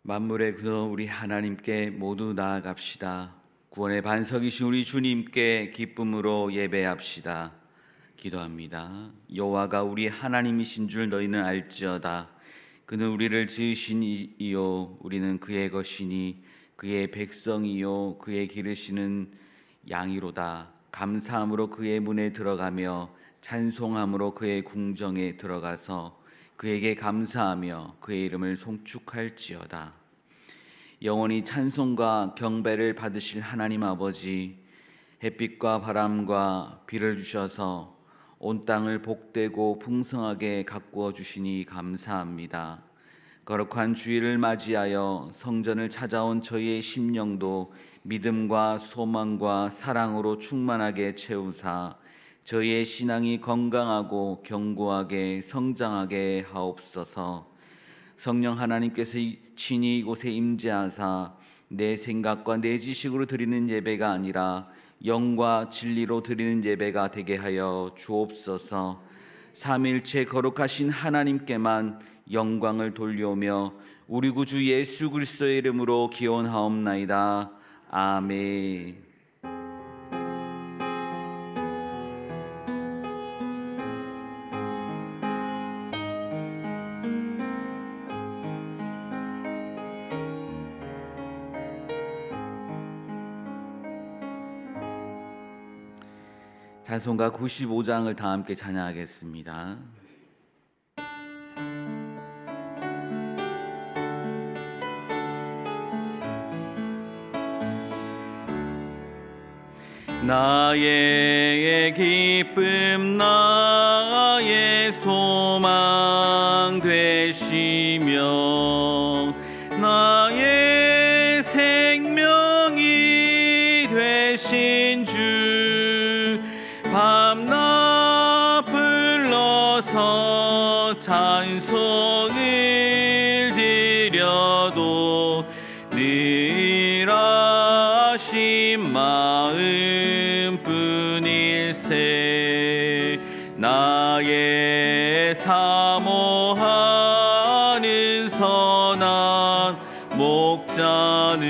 만물의 근원 우리 하나님께 모두 나아갑시다. 구원의 반석이신 우리 주님께 기쁨으로 예배합시다. 기도합니다. 여호와가 우리 하나님이신 줄 너희는 알지어다. 그는 우리를 지으신 이요 우리는 그의 것이니 그의 백성이요 그의 기르시는 양이로다. 감사함으로 그의 문에 들어가며 찬송함으로 그의 궁정에 들어가서 그에게 감사하며 그의 이름을 송축할지어다. 영원히 찬송과 경배를 받으실 하나님 아버지, 햇빛과 바람과 비를 주셔서 온 땅을 복되고 풍성하게 가꾸어 주시니 감사합니다. 거룩한 주일을 맞이하여 성전을 찾아온 저희의 심령도 믿음과 소망과 사랑으로 충만하게 채우사 저희의 신앙이 건강하고 견고하게 성장하게 하옵소서. 성령 하나님께서 친히 이곳에 임재하사 내 생각과 내 지식으로 드리는 예배가 아니라 영과 진리로 드리는 예배가 되게 하여 주옵소서. 삼일체 거룩하신 하나님께만 영광을 돌려오며 우리 구주 예수 그리스도의 이름으로 기원하옵나이다. 아멘. 찬송가 95장을 다 함께 찬양하겠습니다. 나의 기쁨 나의 소망 되시며 나의 생명이 되신 주 밤낮 불러서 찬송을 드려도 늘 아신 마음뿐일세. 나의 사모하는 선한 목자는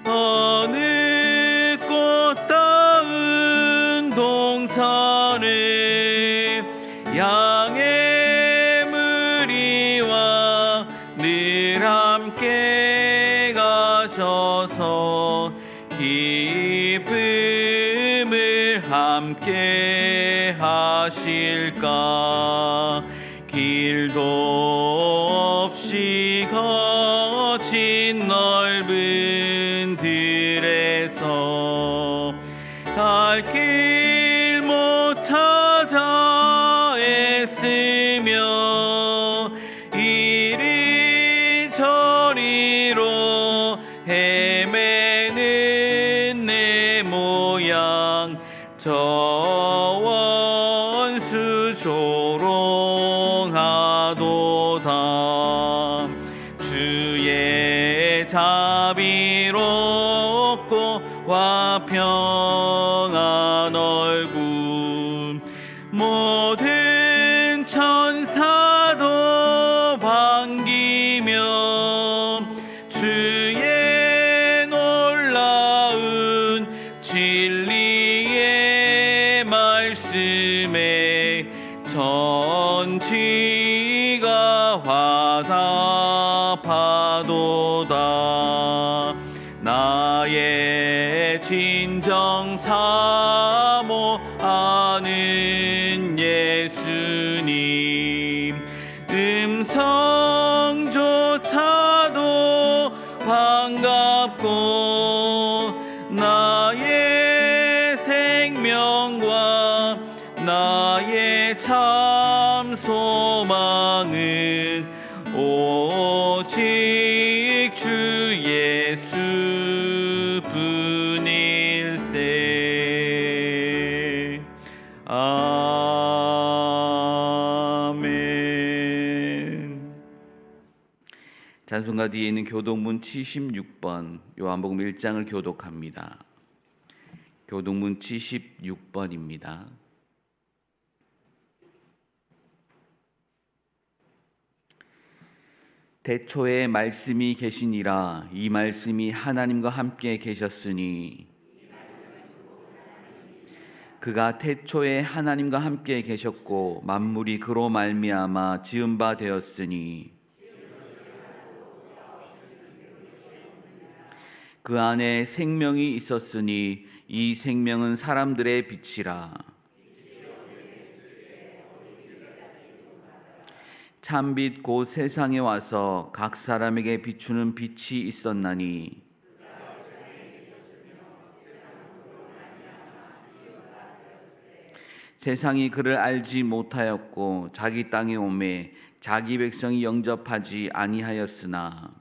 어느 꽃다운 동산에 양의 무리와 늘 함께 가셔서 기쁨을 함께 하실까. 길도 없이 거친 넓은 들에서 갈 길 못 찾아 애쓰며 이리저리로 헤매는 내 모양 저 원수 조롱하도다. 주의 자비롭고 화평한 얼굴 모든 천사도 반기며 주의 놀라운 진리의 말씀에 전지가 화답하도다. 나의 진정 사모하는 예수님 음성조차도 반갑고 나의 생명과 나의 참 소망은 오직 주 예수뿐일세. 아멘. 찬송가 뒤에 있는 교독문 76번 요한복음 1장을 교독합니다. 교독문 76번입니다. 태초에 말씀이 계시니라. 이 말씀이 하나님과 함께 계셨으니 그가 태초에 하나님과 함께 계셨고 만물이 그로 말미암아 지은 바 되었으니 그 안에 생명이 있었으니 이 생명은 사람들의 빛이라. 참빛 곧 세상에 와서 각 사람에게 비추는 빛이 있었나니 세상이 그를 알지 못하였고 자기 땅에 오매 자기 백성이 영접하지 아니하였으나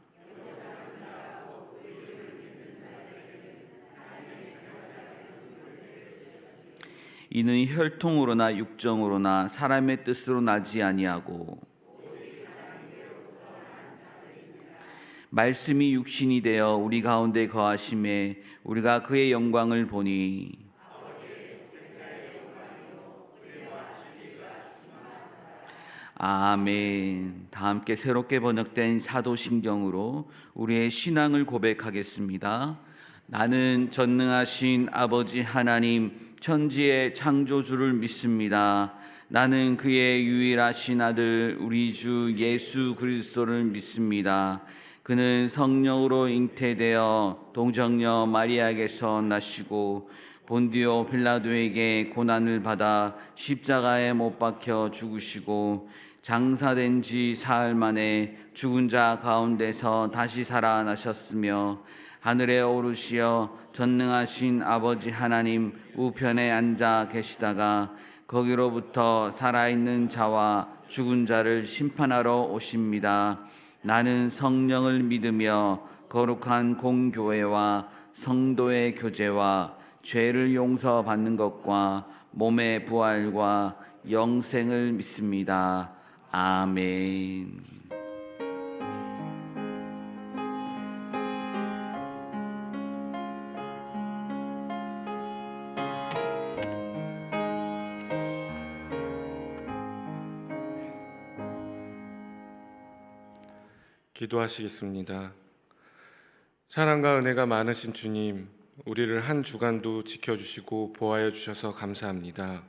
이는 혈통으로나 육정으로나 사람의 뜻으로 나지 아니하고 말씀이 육신이 되어 우리 가운데 거하심에 우리가 그의 영광을 보니 아멘. 다 함께 새롭게 번역된 사도신경으로 우리의 신앙을 고백하겠습니다. 나는 전능하신 아버지 하나님 천지의 창조주를 믿습니다. 나는 그의 유일하신 아들 우리 주 예수 그리스도를 믿습니다. 그는 성령으로 잉태되어 동정녀 마리아에게서 나시고 본디오 빌라도에게 고난을 받아 십자가에 못 박혀 죽으시고 장사된 지 사흘 만에 죽은 자 가운데서 다시 살아나셨으며 하늘에 오르시어 전능하신 아버지 하나님 우편에 앉아 계시다가 거기로부터 살아있는 자와 죽은 자를 심판하러 오십니다. 나는 성령을 믿으며 거룩한 공교회와 성도의 교제와 죄를 용서받는 것과 몸의 부활과 영생을 믿습니다. 아멘. 기도하시겠습니다. 사랑과 은혜가 많으신 주님, 우리를 한 주간도 지켜주시고 보호하여 주셔서 감사합니다.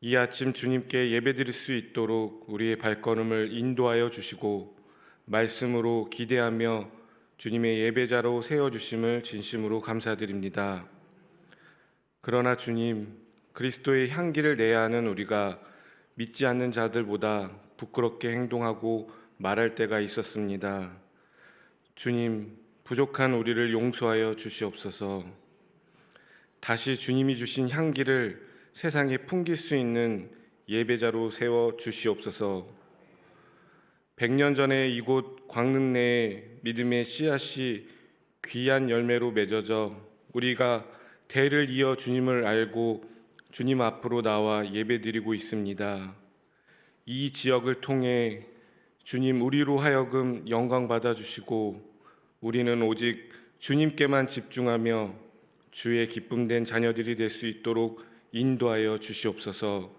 이 아침 주님께 예배드릴 수 있도록 우리의 발걸음을 인도하여 주시고 말씀으로 기대하며 주님의 예배자로 세워주심을 진심으로 감사드립니다. 그러나 주님, 그리스도의 향기를 내야 하는 우리가 믿지 않는 자들보다 부끄럽게 행동하고 말할 때가 있었습니다. 주님, 부족한 우리를 용서하여 주시옵소서. 다시 주님이 주신 향기를 세상에 풍길 수 있는 예배자로 세워 주시옵소서. 100년 전에 이곳 광릉내에 믿음의 씨앗이 귀한 열매로 맺어져 우리가 대를 이어 주님을 알고 주님 앞으로 나와 예배드리고 있습니다. 이 지역을 통해 주님 우리로 하여금 영광 받아주시고 우리는 오직 주님께만 집중하며 주의 기쁨된 자녀들이 될 수 있도록 인도하여 주시옵소서.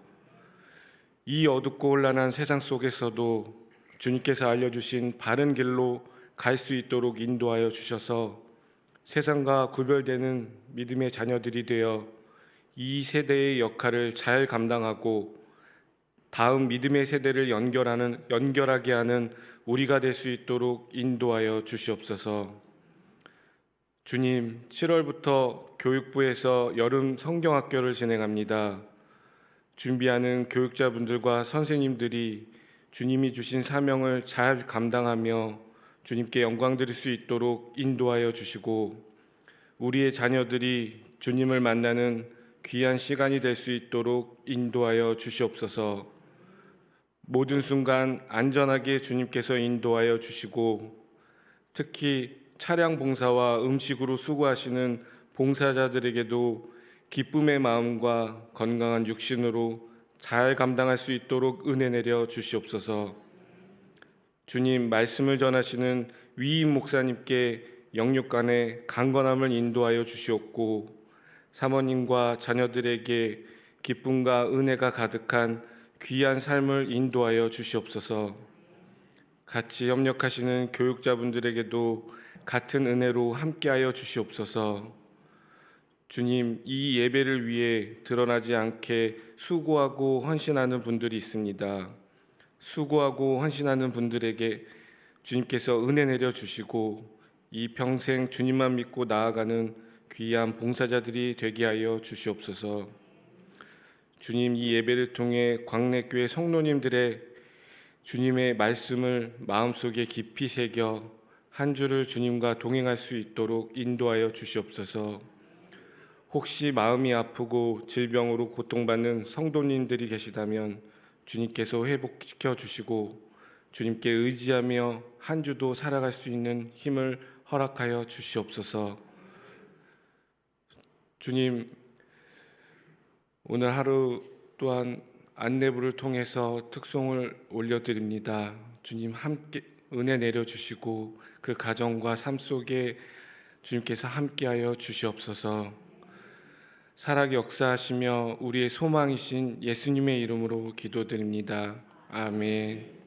이 어둡고 혼란한 세상 속에서도 주님께서 알려주신 바른 길로 갈 수 있도록 인도하여 주셔서 세상과 구별되는 믿음의 자녀들이 되어 이 세대의 역할을 잘 감당하고 다음 믿음의 세대를 연결하게 하는 우리가 될 수 있도록 인도하여 주시옵소서. 주님, 7월부터 교육부에서 여름 성경학교를 진행합니다. 준비하는 교육자분들과 선생님들이 주님이 주신 사명을 잘 감당하며 주님께 영광 드릴 수 있도록 인도하여 주시고 우리의 자녀들이 주님을 만나는 귀한 시간이 될 수 있도록 인도하여 주시옵소서. 모든 순간 안전하게 주님께서 인도하여 주시고 특히 차량 봉사와 음식으로 수고하시는 봉사자들에게도 기쁨의 마음과 건강한 육신으로 잘 감당할 수 있도록 은혜 내려 주시옵소서. 주님, 말씀을 전하시는 위임 목사님께 영육간의 강건함을 인도하여 주시옵고 사모님과 자녀들에게 기쁨과 은혜가 가득한 귀한 삶을 인도하여 주시옵소서. 같이 협력하시는 교육자분들에게도 같은 은혜로 함께하여 주시옵소서. 주님, 이 예배를 위해 드러나지 않게 수고하고 헌신하는 분들이 있습니다. 수고하고 헌신하는 분들에게 주님께서 은혜 내려 주시고 이 평생 주님만 믿고 나아가는 귀한 봉사자들이 되게 하여 주시옵소서. 주님, 이 예배를 통해 광내교회 성도님들의 주님의 말씀을 마음속에 깊이 새겨 한 주를 주님과 동행할 수 있도록 인도하여 주시옵소서. 혹시 마음이 아프고 질병으로 고통받는 성도님들이 계시다면 주님께서 회복시켜 주시고 주님께 의지하며 한 주도 살아갈 수 있는 힘을 허락하여 주시옵소서. 주님, 오늘 하루 또한 안내부를 통해서 특송을 올려드립니다. 주님, 함께 은혜 내려주시고 그 가정과 삶 속에 주님께서 함께하여 주시옵소서. 살아계 역사하시며 우리의 소망이신 예수님의 이름으로 기도드립니다. 아멘.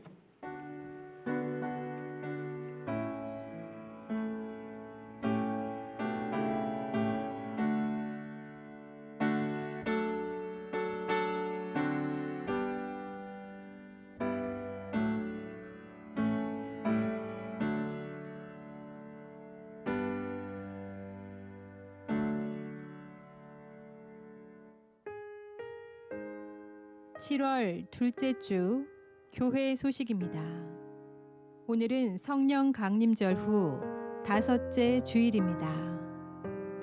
7월 둘째 주 교회 소식입니다. 오늘은 성령 강림절 후 다섯째 주일입니다.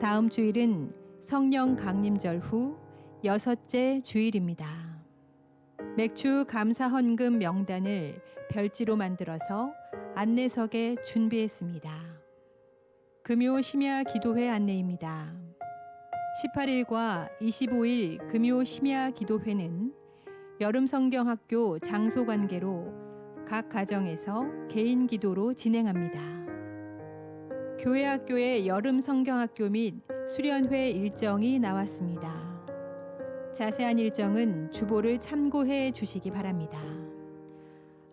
다음 주일은 성령 강림절 후 여섯째 주일입니다. 맥주 감사 헌금 명단을 별지로 만들어서 안내석에 준비했습니다. 금요 심야 기도회 안내입니다. 18일과 25일 금요 심야 기도회는 여름 성경학교 장소 관계로 각 가정에서 개인 기도로 진행합니다. 교회 학교의 여름 성경학교 및 수련회 일정이 나왔습니다. 자세한 일정은 주보를 참고해 주시기 바랍니다.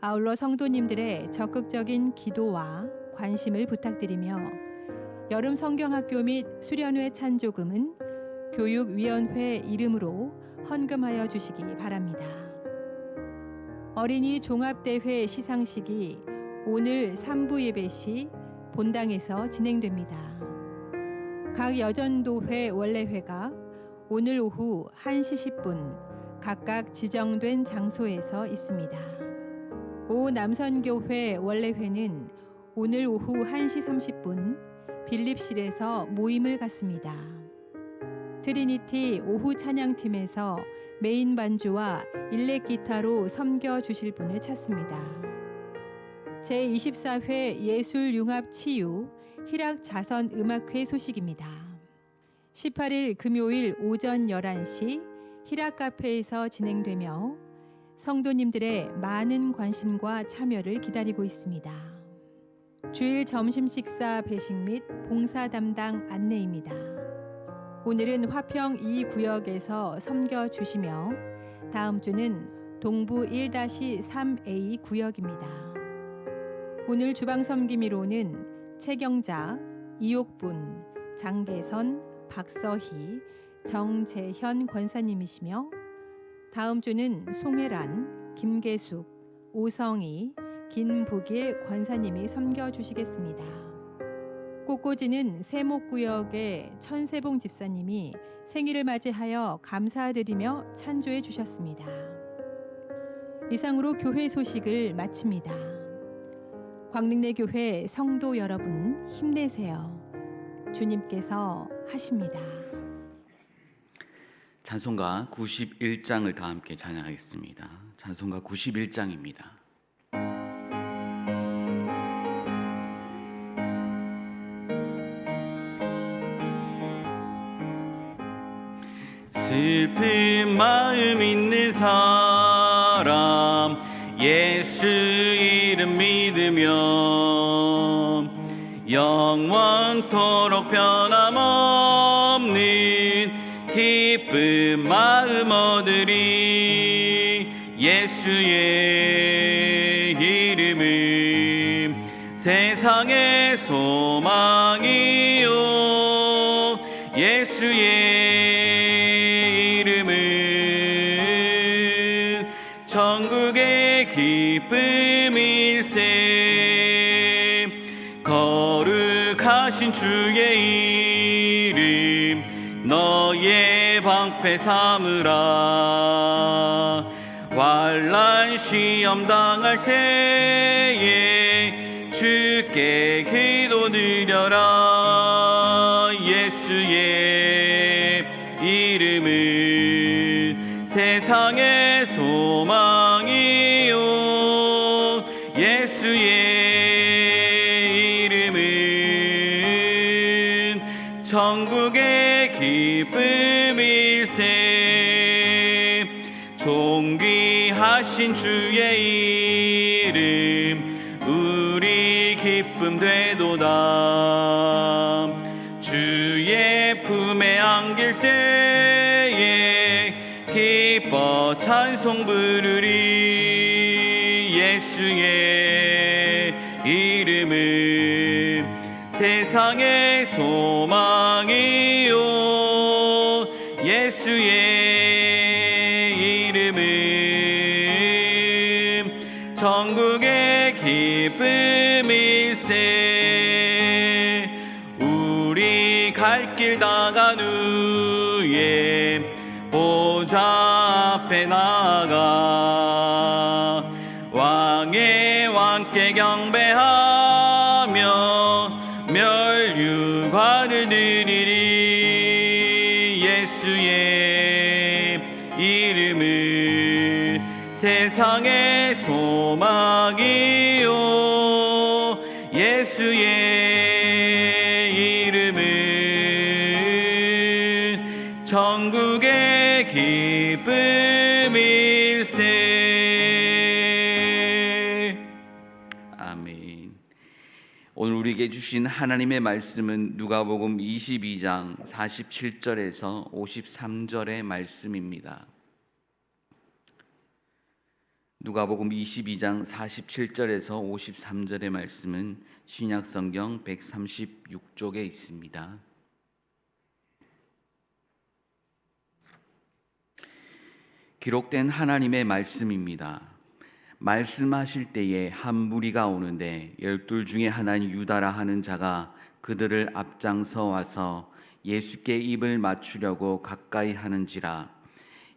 아울러 성도님들의 적극적인 기도와 관심을 부탁드리며 여름 성경학교 및 수련회 찬조금은 교육위원회 이름으로 헌금하여 주시기 바랍니다. 어린이 종합대회 시상식이 오늘 3부 예배 시 본당에서 진행됩니다. 각 여전도회 원래회가 오늘 오후 1시 10분 각각 지정된 장소에서 있습니다. 오 남선교회 원래회는 오늘 오후 1시 30분 빌립실에서 모임을 갖습니다. 트리니티 오후 찬양팀에서 메인 반주와 일렉 기타로 섬겨주실 분을 찾습니다. 제24회 예술융합치유 희락자선음악회 소식입니다. 18일 금요일 오전 11시 희락카페에서 진행되며 성도님들의 많은 관심과 참여를 기다리고 있습니다. 주일 점심 식사 배식 및 봉사 담당 안내입니다. 오늘은 화평 2구역에서 섬겨주시며 다음 주는 동부 1-3A 구역입니다. 오늘 주방 섬김이로는 최경자, 이옥분, 장계선, 박서희, 정재현 권사님이시며 다음 주는 송혜란, 김계숙, 오성희, 김북일 권사님이 섬겨주시겠습니다. 꽃꽂이는 세목구역의 천세봉 집사님이 생일을 맞이하여 감사드리며 찬조해 주셨습니다. 이상으로 교회 소식을 마칩니다. 광릉내 교회 성도 여러분 힘내세요. 주님께서 하십니다. 찬송가 91장을 다 함께 찬양하겠습니다. 찬송가 91장입니다. 슬픈 마음 있는 사람 예수 이름 믿으며 영원토록 변함없는 기쁜 마음 얻으리 예수의 이름을 기쁨일세. 거룩하신 주의 이름 너의 방패 삼으라. 환난 시험 당할 때에 주께 기도 드려라. 예수의 이름은 세상의 소망이요. 예수의 이름은 천국의 기쁨일세. 존귀하신 주의 이름 우리 기쁨 되도다. 주의 품에 안길 때에 기뻐 찬송 부르리. 예수의 이름은 세상의 소망이요. 예수의 이름은 천국의 기쁨일세. 우리 갈 길 다간 후에 보좌 앞에 나가 왕의 왕께 경배하며 멸류관을 드리리. 예수의 이름은 세상의 소망이요. 예수의 이름은 천국의 기쁨일세. 아멘. 오늘 우리에게 주신 하나님의 말씀은 누가복음 22장 47절에서 53절의 말씀입니다. 누가복음 22장 47절에서 53절의 말씀은 신약성경 136쪽에 있습니다. 기록된 하나님의 말씀입니다. 말씀하실 때에 한 무리가 오는데 12 중에 하나인 유다라 하는 자가 그들을 앞장서 와서 예수께 입을 맞추려고 가까이 하는지라.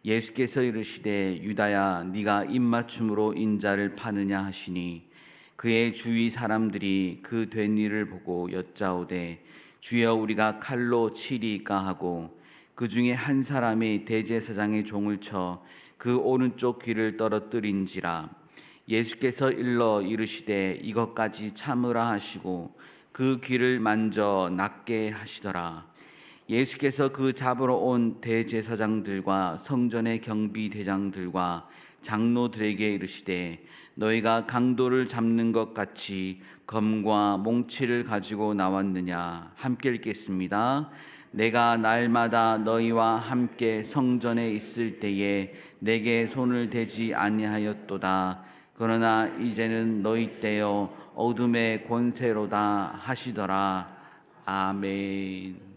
예수께서 이르시되 유다야 네가 입맞춤으로 인자를 파느냐 하시니 그의 주위 사람들이 그 된 일을 보고 여짜오되 주여 우리가 칼로 치리까 하고 그 중에 한 사람이 대제사장의 종을 쳐 그 오른쪽 귀를 떨어뜨린지라. 예수께서 일러 이르시되 이것까지 참으라 하시고 그 귀를 만져 낫게 하시더라. 예수께서 그 잡으러 온 대제사장들과 성전의 경비대장들과 장로들에게 이르시되 너희가 강도를 잡는 것 같이 검과 몽치를 가지고 나왔느냐. 함께 읽겠습니다. 내가 날마다 너희와 함께 성전에 있을 때에 내게 손을 대지 아니하였도다. 그러나 이제는 너희 떼어 어둠의 권세로다 하시더라. 아멘.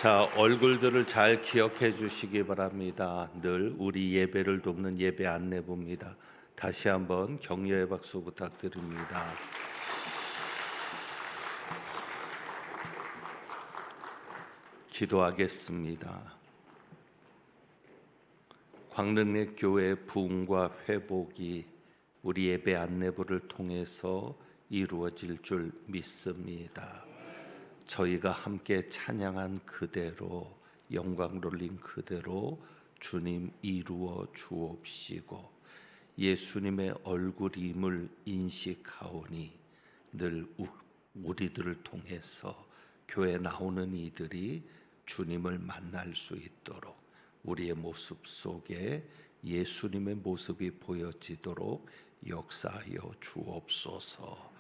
자, 얼굴들을 잘 기억해 주시기 바랍니다. 늘 우리 예배를 돕는 예배 안내부입니다. 다시 한번 격려의 박수 부탁드립니다. 기도하겠습니다. 광릉내 교회 부흥과 회복이 우리 예배 안내부를 통해서 이루어질 줄 믿습니다. 저희가 함께 찬양한 그대로, 영광 돌린 그대로 주님 이루어 주옵시고 예수님의 얼굴임을 인식하오니 늘 우리들을 통해서 교회 나오는 이들이 주님을 만날 수 있도록 우리의 모습 속에 예수님의 모습이 보여지도록 역사하여 주옵소서.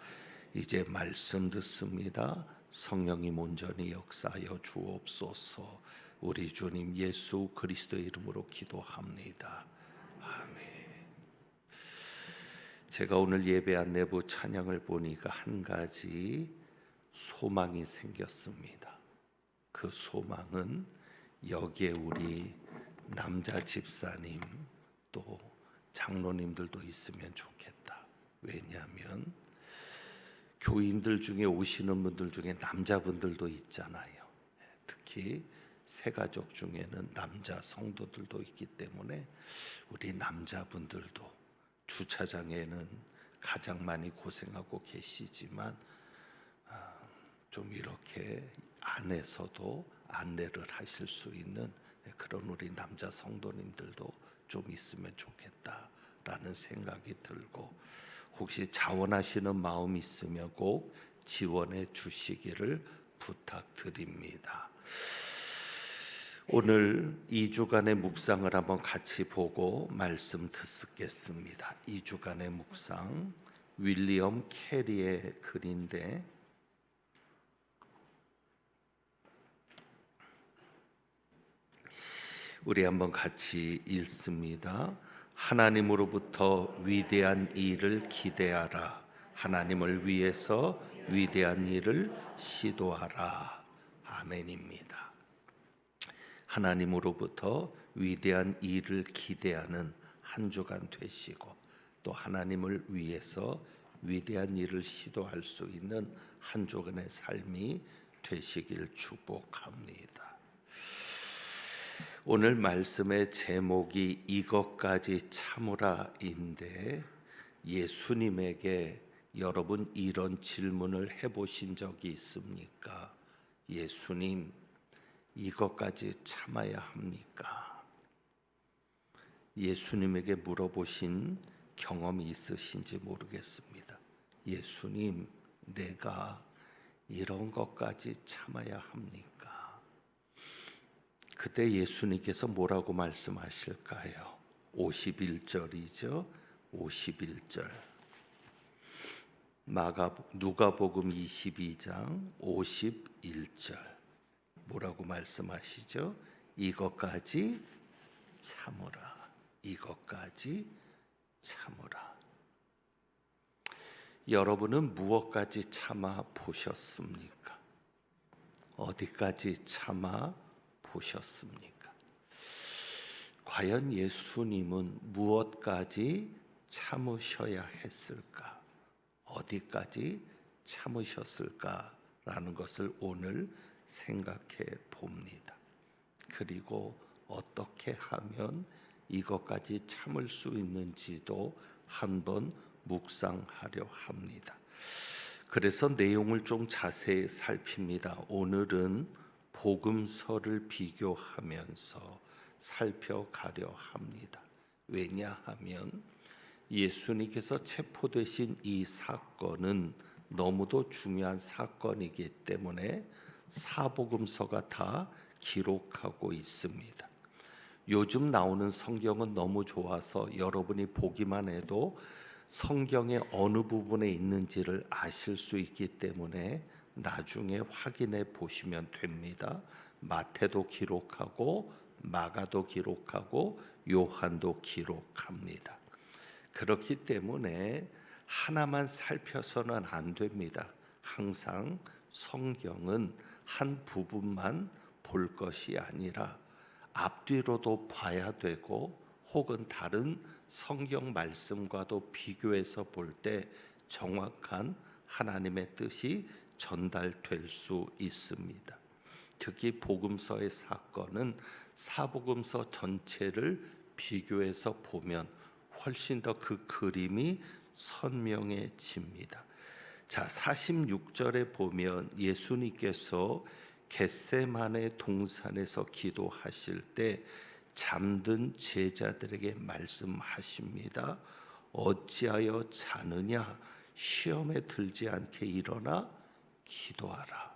이제 말씀 듣습니다. 성령님 온전히 역사하여 주옵소서. 우리 주님 예수 그리스도의 이름으로 기도합니다. 아멘. 제가 오늘 예배 안내부 찬양을 보니까 한 가지 소망이 생겼습니다. 그 소망은 여기에 우리 남자 집사님 또 장로님들도 있으면 좋겠다. 왜냐하면 교인들 중에 오시는 분들 중에 남자분들도 있잖아요. 특히 새가족 중에는 남자 성도들도 있기 때문에 우리 남자분들도 주차장에는 가장 많이 고생하고 계시지만 좀 이렇게 안에서도 안내를 하실 수 있는 그런 우리 남자 성도님들도 좀 있으면 좋겠다라는 생각이 들고, 혹시 자원하시는 마음 있으면 꼭 지원해 주시기를 부탁드립니다. 오늘 2주간의 묵상을 한번 같이 보고 말씀 듣겠습니다. 2주간의 묵상, 윌리엄 캐리의 글인데 우리 한번 같이 읽습니다. 하나님으로부터 위대한 일을 기대하라. 하나님을 위해서 위대한 일을 시도하라. 아멘입니다. 하나님으로부터 위대한 일을 기대하는 한 주간 되시고 또 하나님을 위해서 위대한 일을 시도할 수 있는 한 주간의 삶이 되시길 축복합니다. 오늘 말씀의 제목이 이것까지 참으라인데, 예수님에게 여러분 이런 질문을 해보신 적이 있습니까? 예수님, 이것까지 참아야 합니까? 예수님에게 물어보신 경험이 있으신지 모르겠습니다. 예수님, 내가 이런 것까지 참아야 합니까? 그때 예수님께서 뭐라고 말씀하실까요? 51절이죠. 51절. 누가복음 22장 51절. 뭐라고 말씀하시죠? 이것까지 참으라. 이것까지 참으라. 여러분은 무엇까지 참아 보셨습니까? 어디까지 참아 보셨습니까? 과연 예수님은 무엇까지 참으셔야 했을까? 어디까지 참으셨을까라는 것을 오늘 생각해 봅니다. 그리고 어떻게 하면 이것까지 참을 수 있는지도 한번 묵상하려 합니다. 그래서 내용을 좀 자세히 살핍니다. 오늘은 복음서를 비교하면서 살펴가려 합니다. 왜냐하면 예수님께서 체포되신 이 사건은 너무도 중요한 사건이기 때문에 사복음서가 다 기록하고 있습니다. 요즘 나오는 성경은 너무 좋아서 여러분이 보기만 해도 성경의 어느 부분에 있는지를 아실 수 있기 때문에 나중에 확인해 보시면 됩니다. 마태도 기록하고 마가도 기록하고 요한도 기록합니다. 그렇기 때문에 하나만 살펴서는 안 됩니다. 항상 성경은 한 부분만 볼 것이 아니라 앞뒤로도 봐야 되고 혹은 다른 성경 말씀과도 비교해서 볼 때 정확한 하나님의 뜻이 전달될 수 있습니다. 특히 복음서의 사건은 사복음서 전체를 비교해서 보면 훨씬 더 그 그림이 선명해집니다. 자, 46절에 보면 예수님께서 겟세마네 동산에서 기도하실 때 잠든 제자들에게 말씀하십니다. 어찌하여 자느냐? 시험에 들지 않게 일어나 기도하라.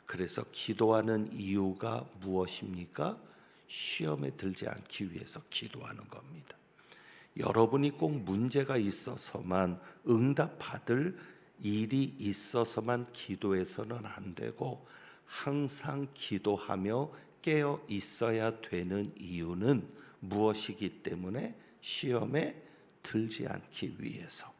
그래서 기도하는 이유가 무엇입니까? 시험에 들지 않기 위해서 기도하는 겁니다. 여러분이 꼭 문제가 있어서만 응답받을 일이 있어서만 기도해서는 안 되고 항상 기도하며 깨어 있어야 되는 이유는 무엇이기 때문에? 시험에 들지 않기 위해서.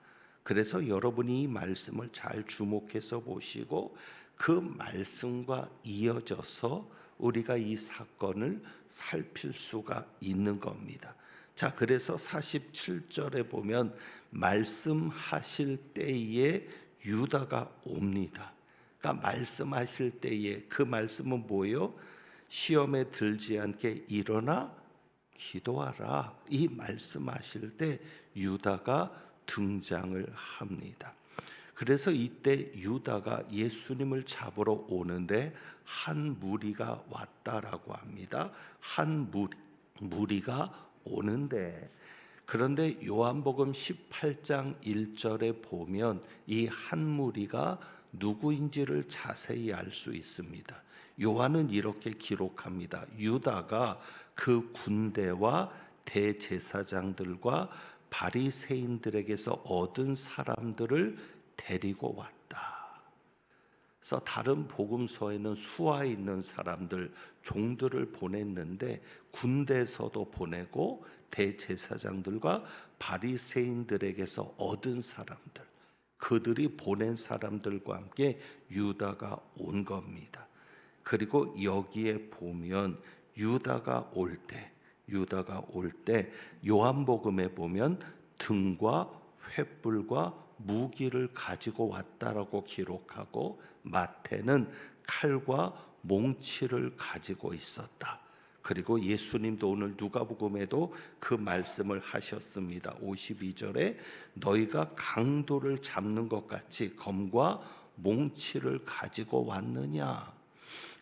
그래서 여러분이 이 말씀을 잘 주목해서 보시고 그 말씀과 이어져서 우리가 이 사건을 살필 수가 있는 겁니다. 자, 그래서 47절에 보면 말씀하실 때에 유다가 옵니다. 그러니까 말씀하실 때에 그 말씀은 뭐예요? 시험에 들지 않게 일어나 기도하라. 이 말씀하실 때 유다가 등장을 합니다. 그래서 이때 유다가 예수님을 잡으러 오는데 한 무리가 왔다라고 합니다. 한 무리가 오는데, 그런데 요한복음 18장 1절에 보면 이 한 무리가 누구인지를 자세히 알 수 있습니다. 요한은 이렇게 기록합니다. 유다가 그 군대와 대제사장들과 바리새인들에게서 얻은 사람들을 데리고 왔다. 그래서 다른 복음서에는 수하에 있는 사람들, 종들을 보냈는데 군대에서도 보내고 대제사장들과 바리새인들에게서 얻은 사람들, 그들이 보낸 사람들과 함께 유다가 온 겁니다. 그리고 여기에 보면 유다가 올 때 요한복음에 보면 등과 횃불과 무기를 가지고 왔다라고 기록하고 마태는 칼과 몽치를 가지고 있었다. 그리고 예수님도 오늘 누가복음에도 그 말씀을 하셨습니다. 52절에 너희가 강도를 잡는 것 같이 검과 몽치를 가지고 왔느냐.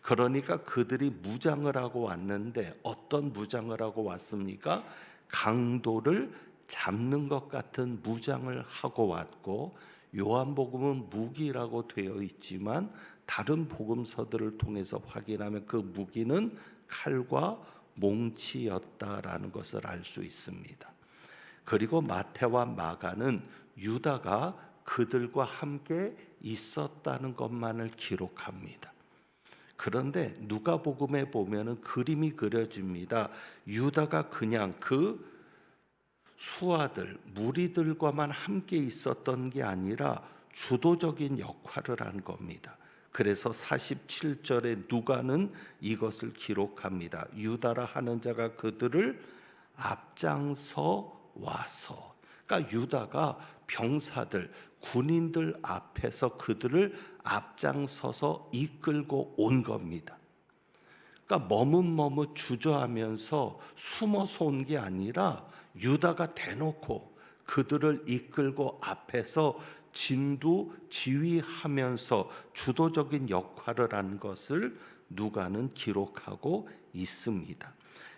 그러니까 그들이 무장을 하고 왔는데 어떤 무장을 하고 왔습니까? 강도를 잡는 것 같은 무장을 하고 왔고, 요한복음은 무기라고 되어 있지만 다른 복음서들을 통해서 확인하면 그 무기는 칼과 몽치였다라는 것을 알 수 있습니다. 그리고 마태와 마가는 유다가 그들과 함께 있었다는 것만을 기록합니다. 그런데 누가복음에 보면은 그림이 그려집니다. 유다가 그냥 그 수하들, 무리들과만 함께 있었던 게 아니라 주도적인 역할을 한 겁니다. 그래서 47절에 누가는 이것을 기록합니다. 유다라 하는 자가 그들을 앞장서 와서, 그러니까 유다가 병사들, 군인들 앞에서 그들을 앞장서서 이끌고 온 겁니다. 그러니까 머뭇머뭇 주저하면서 숨어서 온 게 아니라 유다가 대놓고 그들을 이끌고 앞에서 진두 지휘하면서 주도적인 역할을 한 것을 누가는 기록하고 있습니다.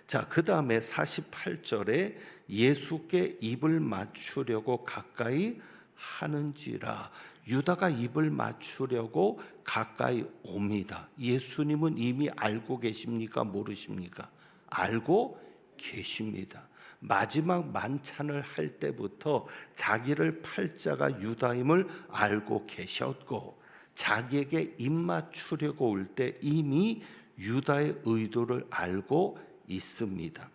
자, 그 다음에 48절에 예수께 입을 맞추려고 가까이 하는지라. 유다가 입을 맞추려고 가까이 옵니다. 예수님은 이미 알고 계십니까? 모르십니까? 알고 계십니다. 마지막 만찬을 할 때부터 자기를 팔 자가 유다임을 알고 계셨고, 자기에게 입 맞추려고 올 때 이미 유다의 의도를 알고 있습니다.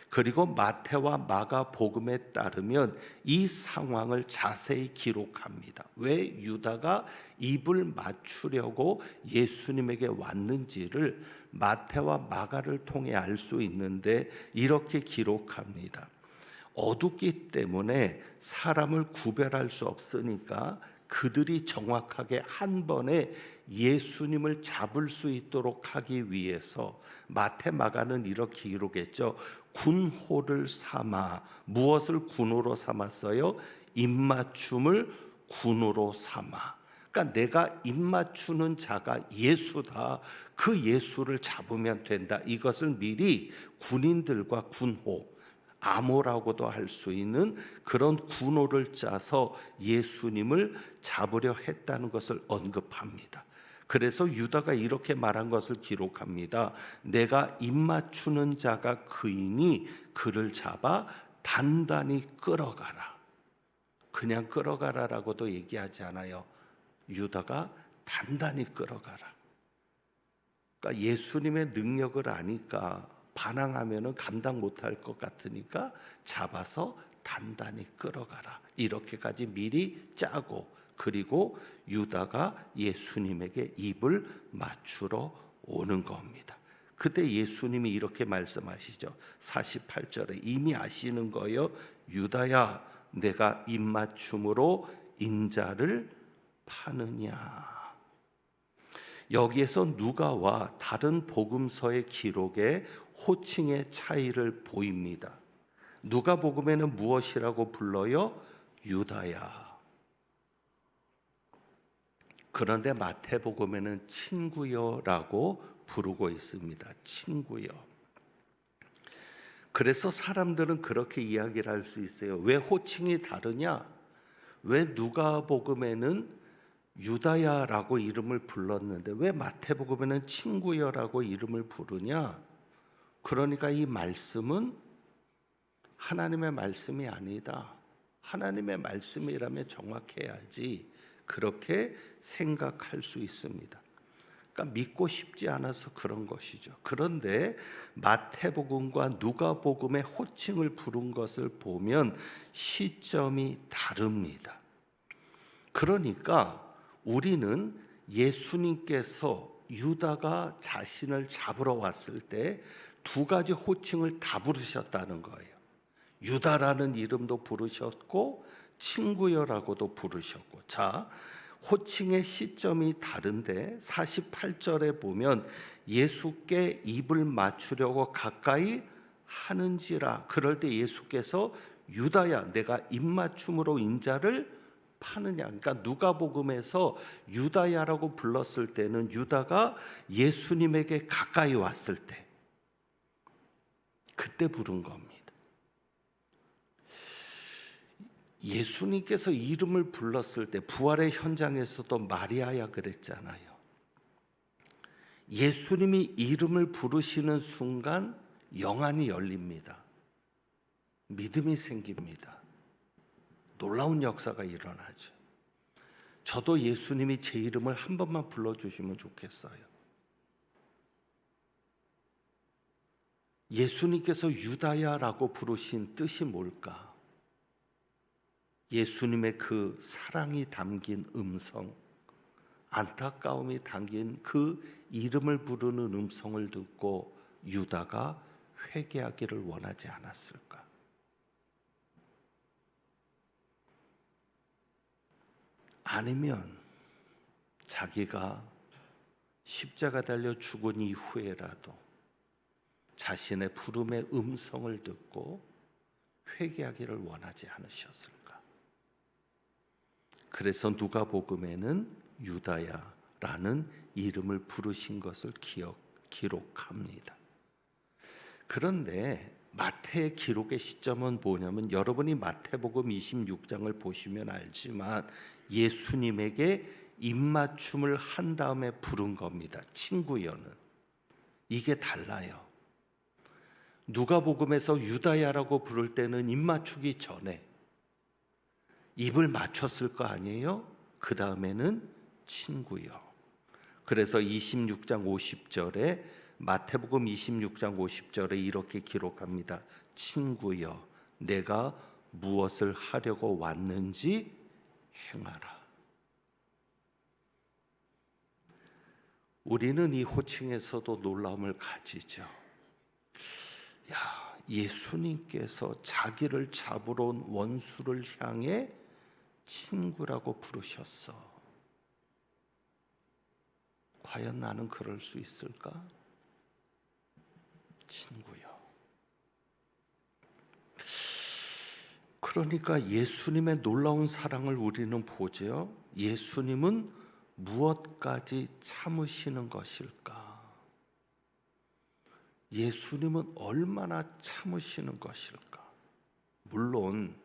그리고 마태와 마가 복음에 따르면 이 상황을 자세히 기록합니다. 왜 유다가 입을 맞추려고 예수님에게 왔는지를 마태와 마가를 통해 알 수 있는데 이렇게 기록합니다. 어둡기 때문에 사람을 구별할 수 없으니까 그들이 정확하게 한 번에 예수님을 잡을 수 있도록 하기 위해서 마태 마가는 이렇게 기록했죠. 군호를 삼아. 무엇을 군호로 삼았어요? 입맞춤을 군호로 삼아. 그러니까 내가 입맞추는 자가 예수다. 그 예수를 잡으면 된다. 이것을 미리 군인들과 군호, 암호라고도 할 수 있는 그런 군호를 짜서 예수님을 잡으려 했다는 것을 언급합니다. 그래서 유다가 이렇게 말한 것을 기록합니다. 내가 입맞추는 자가 그이니 그를 잡아 단단히 끌어가라. 그냥 끌어가라라고도 얘기하지 않아요. 유다가 단단히 끌어가라. 그러니까 예수님의 능력을 아니까 반항하면은 감당 못할 것 같으니까 잡아서 단단히 끌어가라. 이렇게까지 미리 짜고, 그리고 유다가 예수님에게 입을 맞추러 오는 겁니다. 그때 예수님이 이렇게 말씀하시죠. 48절에 이미 아시는 거요. 유다야, 내가 입맞춤으로 인자를 파느냐. 여기에서 누가와 다른 복음서의 기록에 호칭의 차이를 보입니다. 누가복음에는 무엇이라고 불러요? 유다야. 그런데 마태복음에는 친구여라고 부르고 있습니다. 친구여. 그래서 사람들은 그렇게 이야기를 할 수 있어요. 왜 호칭이 다르냐? 왜 누가복음에는 유다야라고 이름을 불렀는데 왜 마태복음에는 친구여라고 이름을 부르냐? 그러니까 이 말씀은 하나님의 말씀이 아니다. 하나님의 말씀이라면 정확해야지. 그렇게 생각할 수 있습니다. 그러니까 믿고 싶지 않아서 그런 것이죠. 그런데 마태복음과 누가복음의 호칭을 부른 것을 보면 시점이 다릅니다. 그러니까 우리는 예수님께서 유다가 자신을 잡으러 왔을 때 두 가지 호칭을 다 부르셨다는 거예요. 유다라는 이름도 부르셨고 친구여라고도 부르셨고. 자, 호칭의 시점이 다른데 48절에 보면 예수께 입을 맞추려고 가까이 하는지라. 그럴 때 예수께서 유다야, 내가 입맞춤으로 인자를 파느냐. 그러니까 누가복음에서 유다야라고 불렀을 때는 유다가 예수님에게 가까이 왔을 때, 그때 부른 겁니다. 예수님께서 이름을 불렀을 때 부활의 현장에서도 마리아야 그랬잖아요. 예수님이 이름을 부르시는 순간 영안이 열립니다. 믿음이 생깁니다. 놀라운 역사가 일어나죠. 저도 예수님이 제 이름을 한 번만 불러주시면 좋겠어요. 예수님께서 유다야라고 부르신 뜻이 뭘까? 예수님의 그 사랑이 담긴 음성, 안타까움이 담긴 그 이름을 부르는 음성을 듣고 유다가 회개하기를 원하지 않았을까? 아니면 자기가 십자가 달려 죽은 이후에라도 자신의 부름의 음성을 듣고 회개하기를 원하지 않으셨을까? 그래서 누가복음에는 유다야라는 이름을 부르신 것을 기록합니다. 그런데 마태의 기록의 시점은 뭐냐면, 여러분이 마태복음 26장을 보시면 알지만 예수님에게 입맞춤을 한 다음에 부른 겁니다. 친구여는. 이게 달라요. 누가복음에서 유다야라고 부를 때는 입맞추기 전에 입을 맞췄을 거 아니에요? 그 다음에는 친구여. 그래서 26장 50절에 마태복음 26장 50절에 이렇게 기록합니다. 친구여, 내가 무엇을 하려고 왔는지 행하라. 우리는 이 호칭에서도 놀라움을 가지죠. 예수님께서 자기를 잡으러 온 원수를 향해 친구라고 부르셨어. 과연 나는 그럴 수 있을까? 친구요. 그러니까 예수님의 놀라운 사랑을 우리는 보죠. 예수님은 무엇까지 참으시는 것일까? 예수님은 얼마나 참으시는 것일까? 물론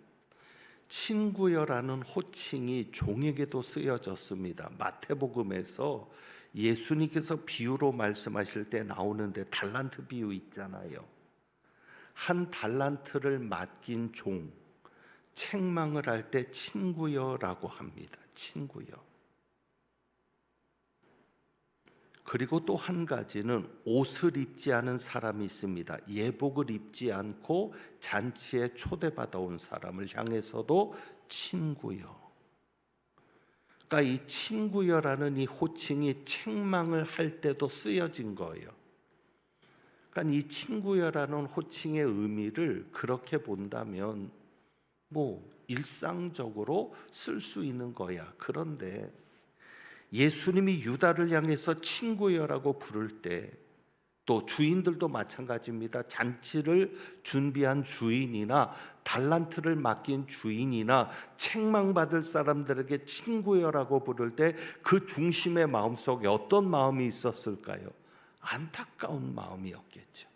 친구여라는 호칭이 종에게도 쓰여졌습니다. 마태복음에서 예수님께서 비유로 말씀하실 때 나오는데 달란트 비유 있잖아요. 한 달란트를 맡긴 종, 책망을 할 때 친구여라고 합니다. 친구여. 그리고 또 한 가지는 옷을 입지 않은 사람이 있습니다. 예복을 입지 않고 잔치에 초대받아 온 사람을 향해서도 친구여. 그러니까 이 친구여라는 이 호칭이 책망을 할 때도 쓰여진 거예요. 그러니까 이 친구여라는 호칭의 의미를 그렇게 본다면 일상적으로 쓸 수 있는 거야. 그런데 예수님이 유다를 향해서 친구여라고 부를 때 또 주인들도 마찬가지입니다. 잔치를 준비한 주인이나 달란트를 맡긴 주인이나 책망받을 사람들에게 친구여라고 부를 때 그 중심의 마음속에 어떤 마음이 있었을까요? 안타까운 마음이었겠죠.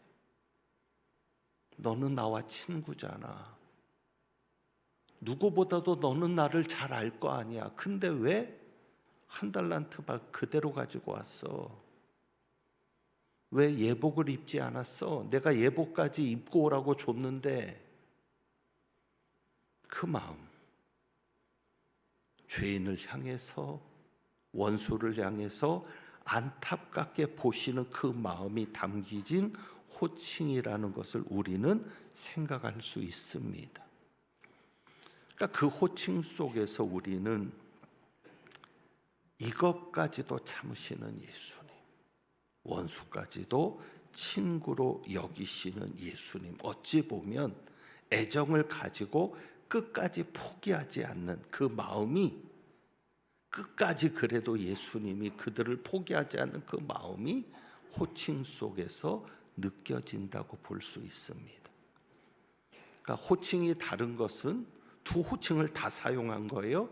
너는 나와 친구잖아. 누구보다도 너는 나를 잘 알 거 아니야. 근데 왜 한 달란트 밥 그대로 가지고 왔어? 왜 예복을 입지 않았어? 내가 예복까지 입고 오라고 줬는데. 그 마음, 죄인을 향해서, 원수를 향해서 안타깝게 보시는 그 마음이 담겨진 호칭이라는 것을 우리는 생각할 수 있습니다. 그러니까 그 호칭 속에서 우리는 이것까지도 참으시는 예수님, 원수까지도 친구로 여기시는 예수님, 어찌 보면 애정을 가지고 끝까지 포기하지 않는 그 마음이, 끝까지 그래도 예수님이 그들을 포기하지 않는 그 마음이 호칭 속에서 느껴진다고 볼 수 있습니다. 그러니까 호칭이 다른 것은 두 호칭을 다 사용한 거예요.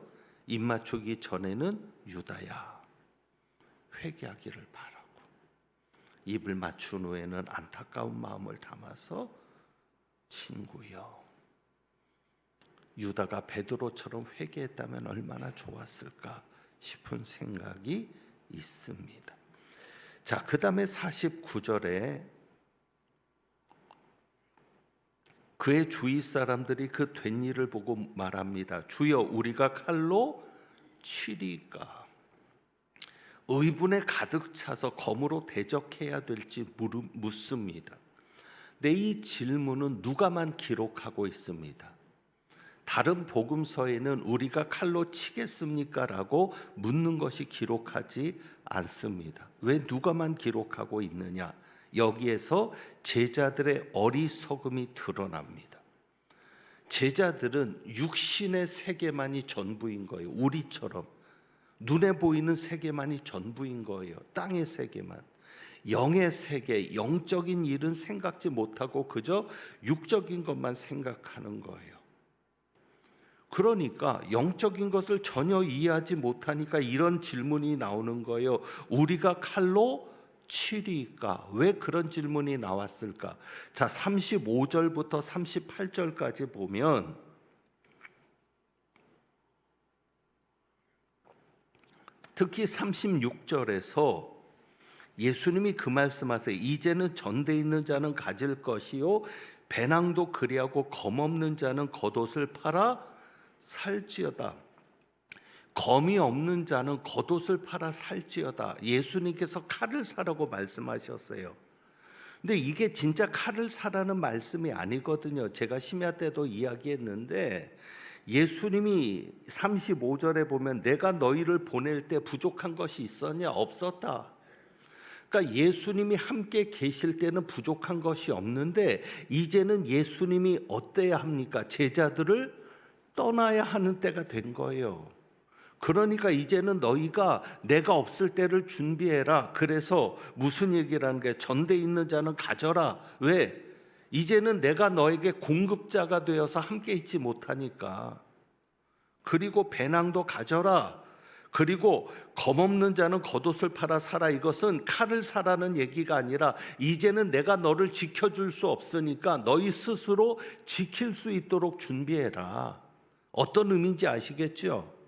입 맞추기 전에는 유다야, 회개하기를 바라고, 입을 맞춘 후에는 안타까운 마음을 담아서 친구여. 유다가 베드로처럼 회개했다면 얼마나 좋았을까 싶은 생각이 있습니다. 자, 그 다음에 49절에 그의 주위 사람들이 그 된 일을 보고 말합니다. 주여, 우리가 칼로 치리까? 의분에 가득 차서 검으로 대적해야 될지 묻습니다. 근데 이 질문은 누가만 기록하고 있습니다. 다른 복음서에는 우리가 칼로 치겠습니까? 라고 묻는 것이 기록하지 않습니다. 왜 누가만 기록하고 있느냐? 여기에서 제자들의 어리석음이 드러납니다. 제자들은 육신의 세계만이 전부인 거예요. 우리처럼 눈에 보이는 세계만이 전부인 거예요. 땅의 세계만. 영의 세계, 영적인 일은 생각지 못하고 그저 육적인 것만 생각하는 거예요. 그러니까 영적인 것을 전혀 이해하지 못하니까 이런 질문이 나오는 거예요. 우리가 칼로 치리까? 왜 그런 질문이 나왔을까? 자, 35절부터 38절까지 보면 특히 36절에서 예수님이 그 말씀하세요. 이제는 전대 있는 자는 가질 것이요 배낭도 그리하고 검없는 자는 겉옷을 팔아 살지어다. 검이 없는 자는 겉옷을 팔아 살지어다. 예수님께서 칼을 사라고 말씀하셨어요. 근데 이게 진짜 칼을 사라는 말씀이 아니거든요. 제가 심야 때도 이야기했는데 예수님이 35절에 보면 내가 너희를 보낼 때 부족한 것이 있었냐? 없었다. 그러니까 예수님이 함께 계실 때는 부족한 것이 없는데 이제는 예수님이 어때야 합니까? 제자들을 떠나야 하는 때가 된 거예요. 그러니까 이제는 너희가 내가 없을 때를 준비해라. 그래서 무슨 얘기라는 게 전대 있는 자는 가져라. 왜? 이제는 내가 너에게 공급자가 되어서 함께 있지 못하니까. 그리고 배낭도 가져라. 그리고 검없는 자는 겉옷을 팔아 사라. 이것은 칼을 사라는 얘기가 아니라 이제는 내가 너를 지켜줄 수 없으니까 너희 스스로 지킬 수 있도록 준비해라. 어떤 의미인지 아시겠죠?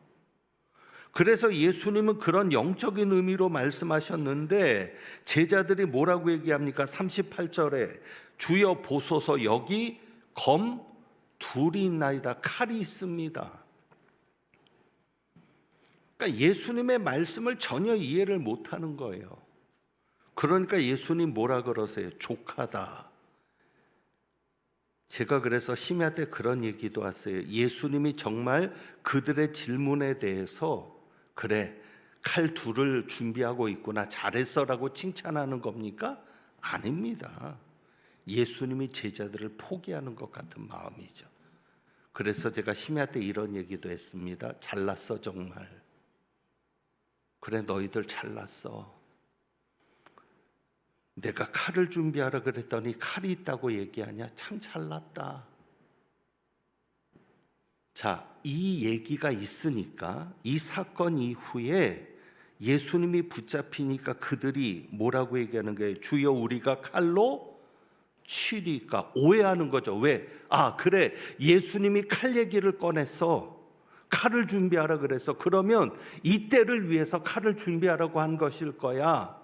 그래서 예수님은 그런 영적인 의미로 말씀하셨는데 제자들이 뭐라고 얘기합니까? 38절에 주여 보소서 여기 검 둘이 있나이다. 칼이 있습니다. 그러니까 예수님의 말씀을 전혀 이해를 못하는 거예요. 그러니까 예수님 뭐라 그러세요? 족하다. 제가 그래서 심야 때 그런 얘기도 했어요. 예수님이 정말 그들의 질문에 대해서 그래 칼 둘을 준비하고 있구나 잘했어라고 칭찬하는 겁니까? 아닙니다. 예수님이 제자들을 포기하는 것 같은 마음이죠. 그래서 제가 심야 때 이런 얘기도 했습니다. 잘났어 정말. 그래 너희들 잘났어. 내가 칼을 준비하라 그랬더니 칼이 있다고 얘기하냐? 참 잘났다. 자, 이 얘기가 있으니까 이 사건 이후에 예수님이 붙잡히니까 그들이 뭐라고 얘기하는 거예요? 주여 우리가 칼로 치리까? 오해하는 거죠. 왜? 아 그래 예수님이 칼 얘기를 꺼냈어. 칼을 준비하라 그랬어. 그러면 이때를 위해서 칼을 준비하라고 한 것일 거야.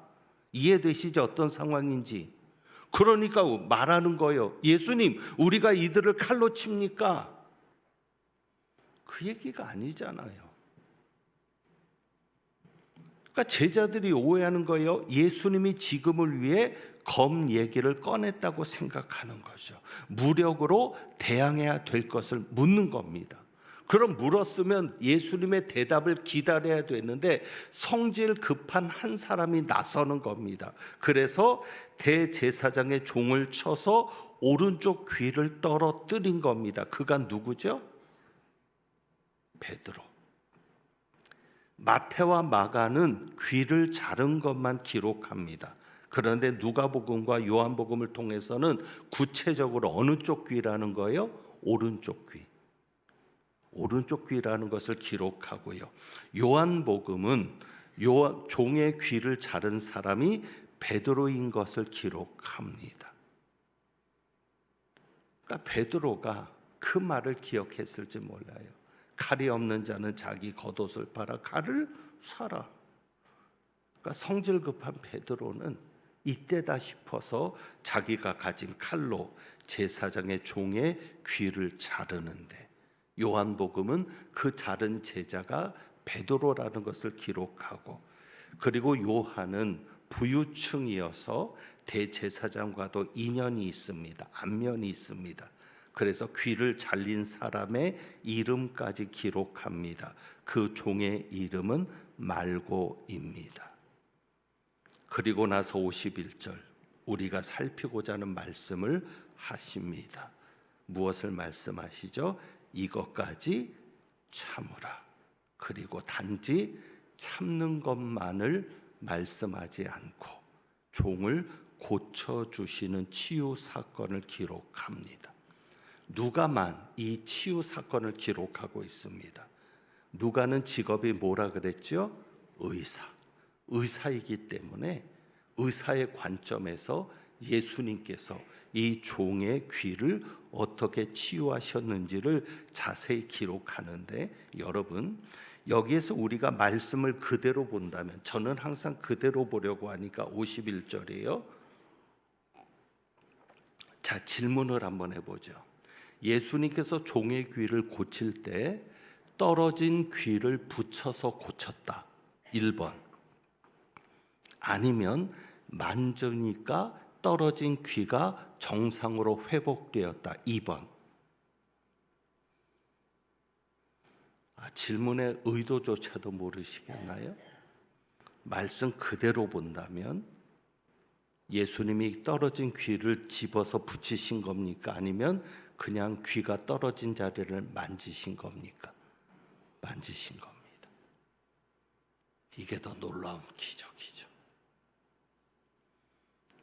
이해되시죠? 어떤 상황인지. 그러니까 말하는 거예요. 예수님 우리가 이들을 칼로 칩니까? 그 얘기가 아니잖아요. 그러니까 제자들이 오해하는 거예요. 예수님이 지금을 위해 검 얘기를 꺼냈다고 생각하는 거죠. 무력으로 대항해야 될 것을 묻는 겁니다. 그럼 물었으면 예수님의 대답을 기다려야 되는데 성질 급한 한 사람이 나서는 겁니다. 그래서 대제사장의 종을 쳐서 오른쪽 귀를 떨어뜨린 겁니다. 그가 누구죠? 베드로. 마태와 마가는 귀를 자른 것만 기록합니다. 그런데 누가복음과 요한복음을 통해서는 구체적으로 어느 쪽 귀라는 거예요? 오른쪽 귀. 오른쪽 귀라는 것을 기록하고요. 요한복음은 종의 귀를 자른 사람이 베드로인 것을 기록합니다. 그러니까 베드로가 그 말을 기억했을지 몰라요. 칼이 없는 자는 자기 겉옷을 팔아 칼을 사라. 그러니까 성질 급한 베드로는 이때다 싶어서 자기가 가진 칼로 제사장의 종의 귀를 자르는데 요한복음은 그 자른 제자가 베드로라는 것을 기록하고 그리고 요한은 부유층이어서 대제사장과도 인연이 있습니다. 안면이 있습니다. 그래서 귀를 잘린 사람의 이름까지 기록합니다. 그 종의 이름은 말고입니다. 그리고 나서 51절 우리가 살피고자 하는 말씀을 하십니다. 무엇을 말씀하시죠? 이것까지 참으라. 그리고 단지 참는 것만을 말씀하지 않고 종을 고쳐주시는 치유 사건을 기록합니다. 누가만 이 치유 사건을 기록하고 있습니다. 누가는 직업이 뭐라 그랬죠? 의사이기 때문에 의사의 관점에서 예수님께서 이 종의 귀를 어떻게 치유하셨는지를 자세히 기록하는데 여러분 여기에서 우리가 말씀을 그대로 본다면 저는 항상 그대로 보려고 하니까 51절이에요. 자, 질문을 한번 해보죠. 예수님께서 종의 귀를 고칠 때 떨어진 귀를 붙여서 고쳤다. 1번. 아니면 만져니까 떨어진 귀가 정상으로 회복되었다. 2번. 질문의 의도조차도 모르시겠나요? 말씀 그대로 본다면 예수님이 떨어진 귀를 집어서 붙이신 겁니까? 아니면 그냥 귀가 떨어진 자리를 만지신 겁니까? 만지신 겁니다. 이게 더 놀라운 기적이죠.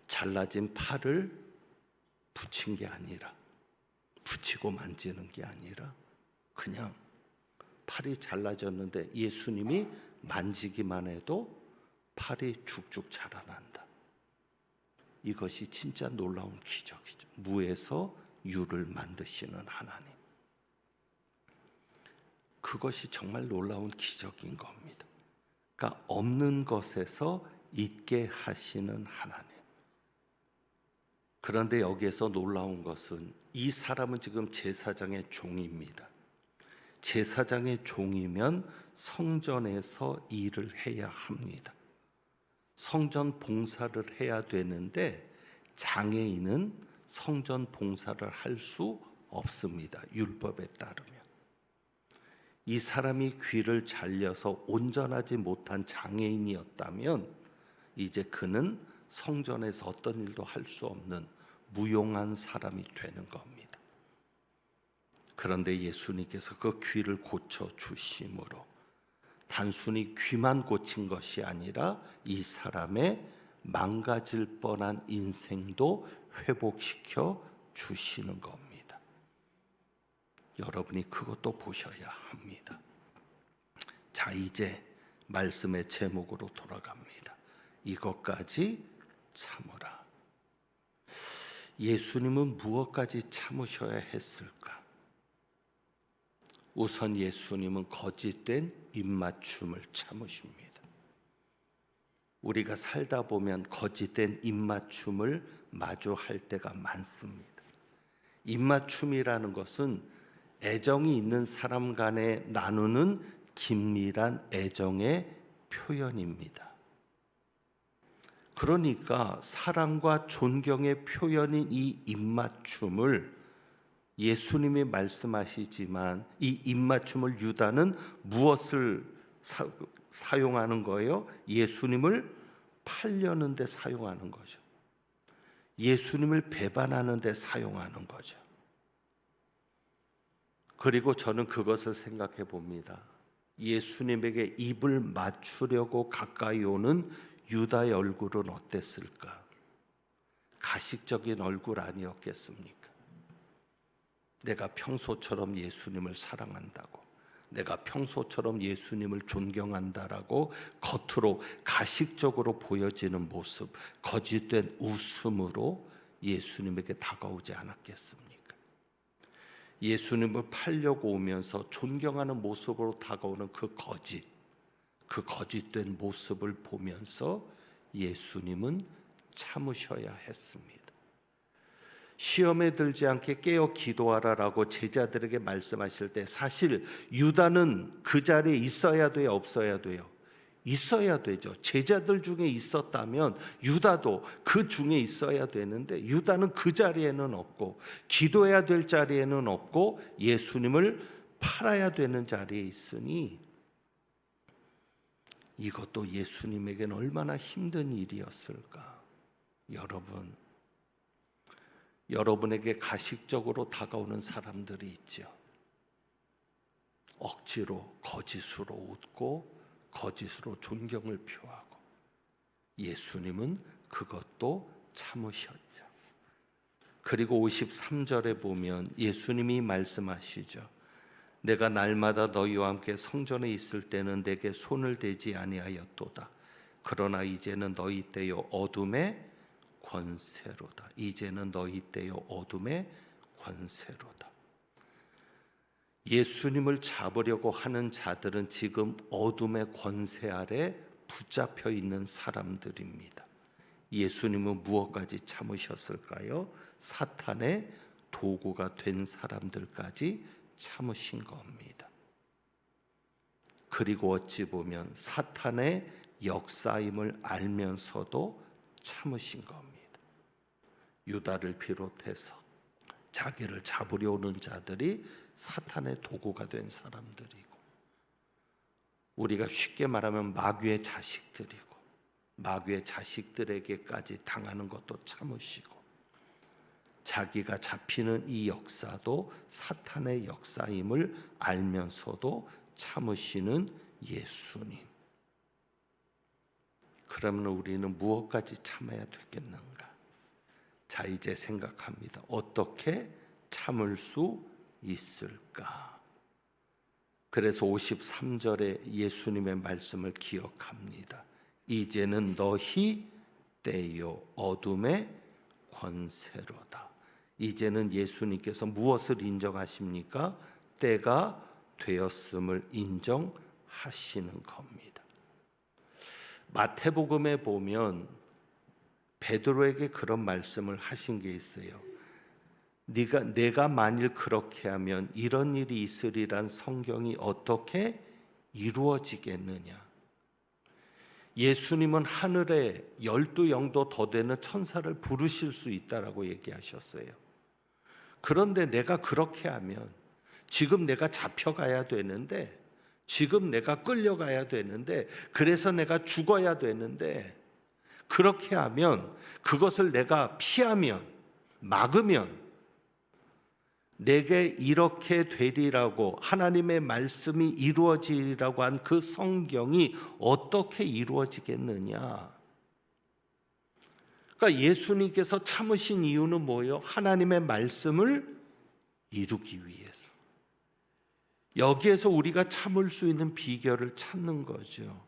잘라진 팔을 붙인 게 아니라, 붙이고 만지는 게 아니라 그냥 팔이 잘라졌는데 예수님이 만지기만 해도 팔이 쭉쭉 자라난다. 이것이 진짜 놀라운 기적이죠. 무에서 유를 만드시는 하나님. 그것이 정말 놀라운 기적인 겁니다. 그러니까 없는 것에서 있게 하시는 하나님. 그런데 여기에서 놀라운 것은 이 사람은 지금 제사장의 종입니다. 제사장의 종이면 성전에서 일을 해야 합니다. 성전 봉사를 해야 되는데 장애인은 성전 봉사를 할 수 없습니다. 율법에 따르면. 이 사람이 귀를 잘려서 온전하지 못한 장애인이었다면 이제 그는 성전에서 어떤 일도 할 수 없는 무용한 사람이 되는 겁니다. 그런데 예수님께서 그 귀를 고쳐 주심으로 단순히 귀만 고친 것이 아니라 이 사람의 망가질 뻔한 인생도 회복시켜 주시는 겁니다. 여러분이 그것도 보셔야 합니다. 자, 이제 말씀의 제목으로 돌아갑니다. 이것까지 참으라. 예수님은 무엇까지 참으셔야 했을까? 우선 예수님은 거짓된 입맞춤을 참으십니다. 우리가 살다 보면 거짓된 입맞춤을 마주할 때가 많습니다. 입맞춤이라는 것은 애정이 있는 사람 간에 나누는 긴밀한 애정의 표현입니다. 그러니까 사랑과 존경의 표현인 이 입맞춤을 예수님이 말씀하시지만 이 입맞춤을 유다는 무엇을 사용하는 거예요? 예수님을 팔려는 데 사용하는 거죠. 예수님을 배반하는 데 사용하는 거죠. 그리고 저는 그것을 생각해 봅니다. 예수님에게 입을 맞추려고 가까이 오는 유다의 얼굴은 어땠을까? 가식적인 얼굴 아니었겠습니까? 내가 평소처럼 예수님을 사랑한다고, 내가 평소처럼 예수님을 존경한다라고 겉으로 가식적으로 보여지는 모습, 거짓된 웃음으로 예수님에게 다가오지 않았겠습니까? 예수님을 팔려고 오면서 존경하는 모습으로 다가오는 그 거짓된 모습을 보면서 예수님은 참으셔야 했습니다. 시험에 들지 않게 깨어 기도하라라고 제자들에게 말씀하실 때 사실 유다는 그 자리에 있어야 돼요, 없어야 돼요? 있어야 되죠. 제자들 중에 있었다면 유다도 그 중에 있어야 되는데 유다는 그 자리에는 없고 기도해야 될 자리에는 없고 예수님을 팔아야 되는 자리에 있으니 이것도 예수님에게는 얼마나 힘든 일이었을까. 여러분에게 가식적으로 다가오는 사람들이 있죠. 억지로 거짓으로 웃고 거짓으로 존경을 표하고 예수님은 그것도 참으셨죠. 그리고 53절에 보면 예수님이 말씀하시죠. 내가 날마다 너희와 함께 성전에 있을 때는 내게 손을 대지 아니하였도다. 그러나 이제는 너희 때요 어둠의 권세로다. 이제는 너희 때요 어둠의 권세로다. 예수님을 잡으려고 하는 자들은 지금 어둠의 권세 아래 붙잡혀 있는 사람들입니다. 예수님은 무엇까지 참으셨을까요? 사탄의 도구가 된 사람들까지 참으신 겁니다. 그리고 어찌 보면 사탄의 역사임을 알면서도 참으신 겁니다. 유다를 비롯해서 자기를 잡으려 오는 자들이 사탄의 도구가 된 사람들이고, 우리가 쉽게 말하면 마귀의 자식들이고, 마귀의 자식들에게까지 당하는 것도 참으시고, 자기가 잡히는 이 역사도 사탄의 역사임을 알면서도 참으시는 예수님. 그러면 우리는 무엇까지 참아야 되겠는가? 자, 이제 생각합니다. 어떻게 참을 수 있을까? 그래서 53절에 예수님의 말씀을 기억합니다. 이제는 너희 때요 어둠의 권세로다. 이제는 예수님께서 무엇을 인정하십니까? 때가 되었음을 인정하시는 겁니다. 마태복음에 보면 베드로에게 그런 말씀을 하신 게 있어요. 내가 만일 그렇게 하면 이런 일이 있으리란 성경이 어떻게 이루어지겠느냐? 예수님은 하늘에 12영도 더 되는 천사를 부르실 수 있다라고 얘기하셨어요. 그런데 내가 그렇게 하면 지금 내가 잡혀가야 되는데, 지금 내가 끌려가야 되는데, 그래서 내가 죽어야 되는데, 그렇게 하면, 그것을 내가 피하면, 막으면 내게 이렇게 되리라고 하나님의 말씀이 이루어지리라고 한 그 성경이 어떻게 이루어지겠느냐? 그러니까 예수님께서 참으신 이유는 뭐예요? 하나님의 말씀을 이루기 위해서. 여기에서 우리가 참을 수 있는 비결을 찾는 거죠.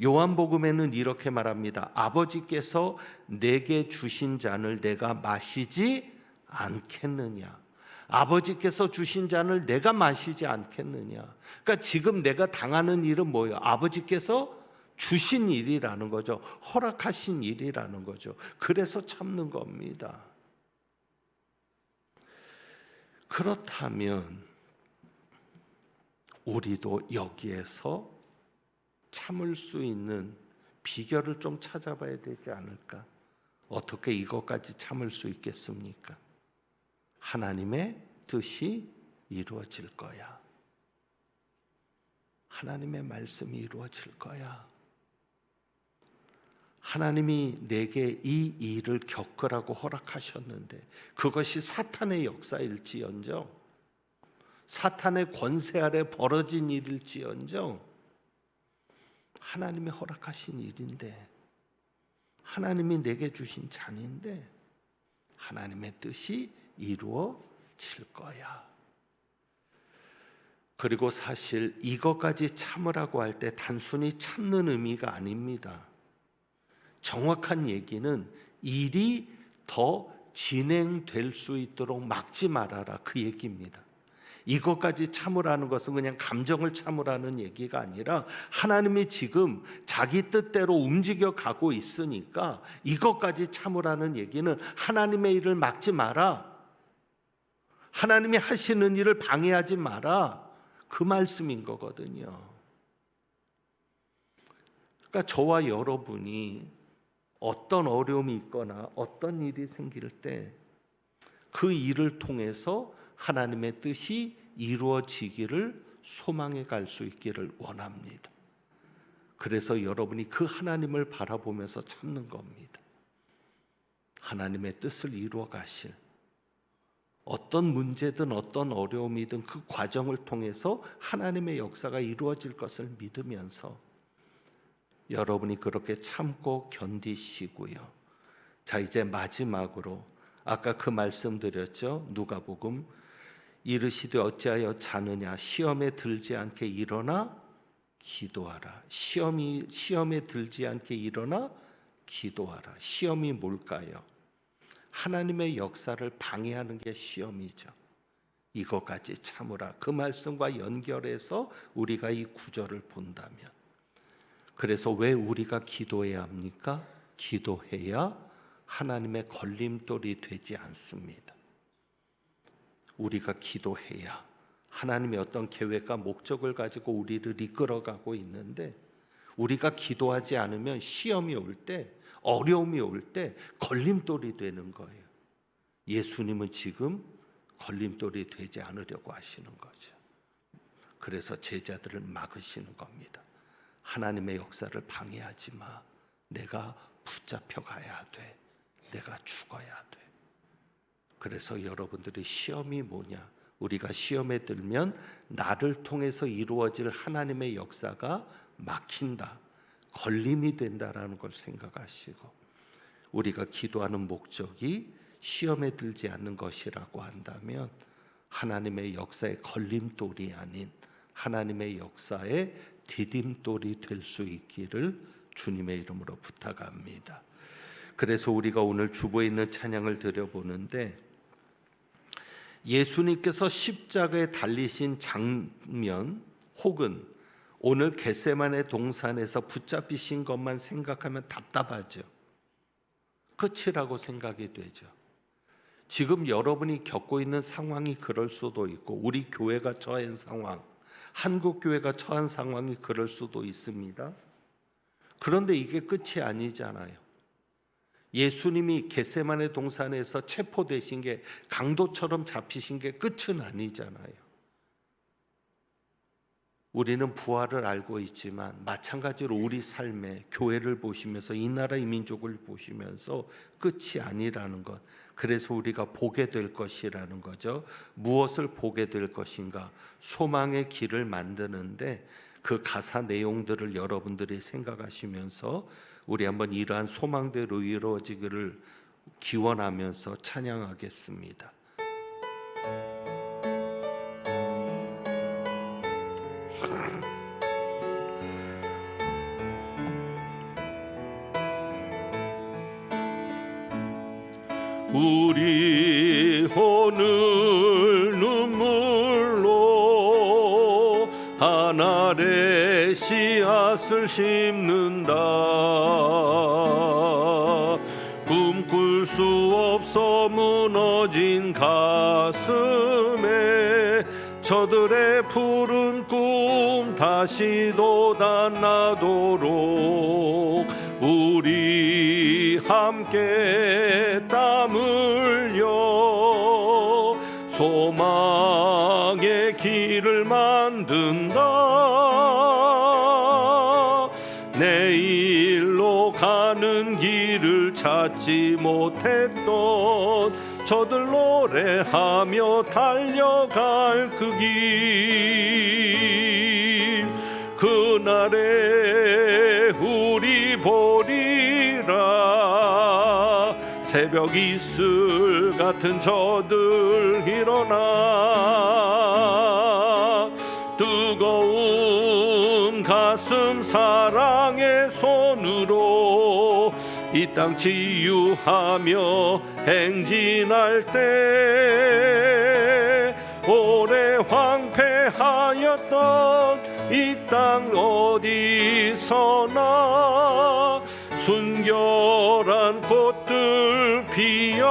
요한복음에는 이렇게 말합니다. 아버지께서 내게 주신 잔을 내가 마시지 않겠느냐? 아버지께서 주신 잔을 내가 마시지 않겠느냐? 그러니까 지금 내가 당하는 일은 뭐예요? 아버지께서 주신 일이라는 거죠. 허락하신 일이라는 거죠. 그래서 참는 겁니다. 그렇다면 우리도 여기에서 참을 수 있는 비결을 좀 찾아봐야 되지 않을까? 어떻게 이것까지 참을 수 있겠습니까? 하나님의 뜻이 이루어질 거야. 하나님의 말씀이 이루어질 거야. 하나님이 내게 이 일을 겪으라고 허락하셨는데 그것이 사탄의 역사일지언정, 사탄의 권세 아래 벌어진 일일지언정 하나님이 허락하신 일인데, 하나님이 내게 주신 잔인데 하나님의 뜻이 이루어질 거야. 그리고 사실 이것까지 참으라고 할 때 단순히 참는 의미가 아닙니다. 정확한 얘기는 일이 더 진행될 수 있도록 막지 말아라, 그 얘기입니다. 이것까지 참으라는 것은 그냥 감정을 참으라는 얘기가 아니라 하나님이 지금 자기 뜻대로 움직여 가고 있으니까 이것까지 참으라는 얘기는 하나님의 일을 막지 마라, 하나님이 하시는 일을 방해하지 마라, 그 말씀인 거거든요. 그러니까 저와 여러분이 어떤 어려움이 있거나 어떤 일이 생길 때 그 일을 통해서 하나님의 뜻이 이루어지기를 소망해 갈 수 있기를 원합니다. 그래서 여러분이 그 하나님을 바라보면서 참는 겁니다. 하나님의 뜻을 이루어 가실, 어떤 문제든 어떤 어려움이든 그 과정을 통해서 하나님의 역사가 이루어질 것을 믿으면서 여러분이 그렇게 참고 견디시고요. 자, 이제 마지막으로 아까 그 말씀 드렸죠. 누가복음 이르시되 어찌하여 자느냐, 시험에 들지 않게 일어나 기도하라. 시험에 들지 않게 일어나 기도하라. 시험이 뭘까요? 하나님의 역사를 방해하는 게 시험이죠. 이것까지 참으라. 그 말씀과 연결해서 우리가 이 구절을 본다면, 그래서 왜 우리가 기도해야 합니까? 기도해야 하나님의 걸림돌이 되지 않습니다. 우리가 기도해야 하나님의 어떤 계획과 목적을 가지고 우리를 이끌어가고 있는데, 우리가 기도하지 않으면 시험이 올 때, 어려움이 올 때 걸림돌이 되는 거예요. 예수님은 지금 걸림돌이 되지 않으려고 하시는 거죠. 그래서 제자들을 막으시는 겁니다. 하나님의 역사를 방해하지 마. 내가 붙잡혀 가야 돼. 내가 죽어야 돼. 그래서 여러분들의 시험이 뭐냐? 우리가 시험에 들면 나를 통해서 이루어질 하나님의 역사가 막힌다, 걸림이 된다라는 걸 생각하시고, 우리가 기도하는 목적이 시험에 들지 않는 것이라고 한다면 하나님의 역사의 걸림돌이 아닌 하나님의 역사의 디딤돌이 될 수 있기를 주님의 이름으로 부탁합니다. 그래서 우리가 오늘 주보에 있는 찬양을 드려보는데, 예수님께서 십자가에 달리신 장면 혹은 오늘 겟세마네 동산에서 붙잡히신 것만 생각하면 답답하죠. 끝이라고 생각이 되죠. 지금 여러분이 겪고 있는 상황이 그럴 수도 있고, 우리 교회가 처한 상황, 한국 교회가 처한 상황이 그럴 수도 있습니다. 그런데 이게 끝이 아니잖아요. 예수님이 겟세마네 동산에서 체포되신 게, 강도처럼 잡히신 게 끝은 아니잖아요. 우리는 부활을 알고 있지만 마찬가지로 우리 삶에 교회를 보시면서 이 나라 이 민족을 보시면서 끝이 아니라는 것, 그래서 우리가 보게 될 것이라는 거죠. 무엇을 보게 될 것인가? 소망의 길을 만드는데 그 가사 내용들을 여러분들이 생각하시면서 우리 한번 이러한 소망대로 이루어지기를 기원하면서 찬양하겠습니다. 우리 오늘 눈물로 하늘의 씨앗을 심는다. 꿈꿀 수 없어 무너진 가슴에 저들의 푸른 꿈 다시 돋아나도록 우리 함께 땀 흘려 소망의 길을 만든다. 내일로 가는 길을 찾지 못했던 저들 노래하며 달려갈 그 길, 그날에 우리 보리라. 새벽 이슬 같은 저들 일어나 뜨거운 가슴 사랑의 손으로 이 땅 치유하며 행진할 때 오래 황폐하였던 이 땅 어디서나 순결한 꽃들 피어나고